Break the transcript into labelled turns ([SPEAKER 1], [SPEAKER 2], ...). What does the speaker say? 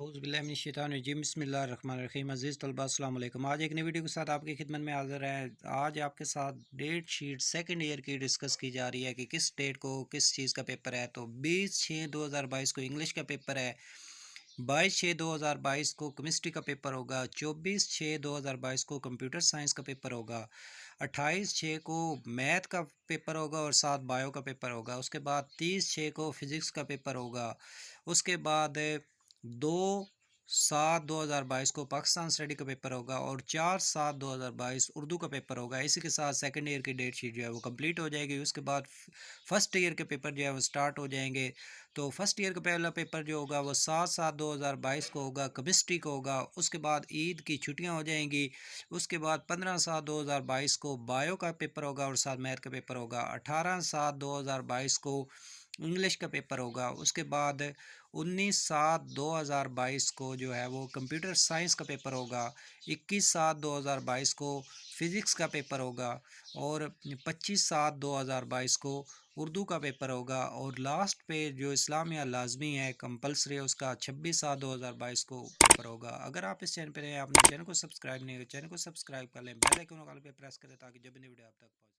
[SPEAKER 1] औज़ुबिल्लाहिमिनश्शैतानिर्रजीम बिस्मिल्लाहिर्रहमानिर्रहीम। अज़ीज़ तलबा अस्सलाम वालेकुम। आज एक नई वीडियो के साथ आपकी खिदमत में हाज़िर है। आज आपके साथ डेट शीट सेकंड ईयर की डिस्कस की जा रही है कि किस डेट को किस चीज़ का पेपर है। तो 20/6/2022 को इंग्लिश का पेपर है, 22/6/2022 को केमिस्ट्री का पेपर होगा, 24/6/2022 को कंप्यूटर साइंस का पेपर होगा, 28/6 को मैथ का पेपर होगा और 7 बायो का पेपर होगा। उसके बाद 30/6 को फिज़िक्स का पेपर होगा। उसके बाद 2/7/2022 को पाकिस्तान स्टडी का पेपर होगा और 4/7/2022 उर्दू का पेपर होगा। इसी के साथ सेकंड ईयर की डेट शीट जो है वो कंप्लीट हो जाएगी। उसके बाद फर्स्ट ईयर के पेपर जो है वो स्टार्ट हो जाएंगे। तो फर्स्ट ईयर का पहला पेपर जो होगा वो 7/7/2022 को होगा, केमिस्ट्री को होगा। उसके बाद ईद की छुट्टियां हो जाएंगी। उसके बाद 15/7/2022 को बायो का पेपर होगा और साथ मैथ का पेपर होगा। 18/7/2022 को इंग्लिश का पेपर होगा। उसके बाद 19/7/2022 को जो है वो कंप्यूटर साइंस का पेपर होगा। 21/7/2022 को फ़िज़िक्स का पेपर होगा और 25/7/2022 को उर्दू का पेपर होगा। और लास्ट पे जो इस्लामिया लाजमी है कंपलसरी है उसका 26/7/2022 को पेपर होगा। अगर आप इस चैनल पर हैं, आपने चैनल को सब्सक्राइब नहीं किया, चैनल को सब्सक्राइब कर लें, बेल आइकन वाले पे प्रेस करें ताकि जब भी नई वीडियो आप तक पहुँचे।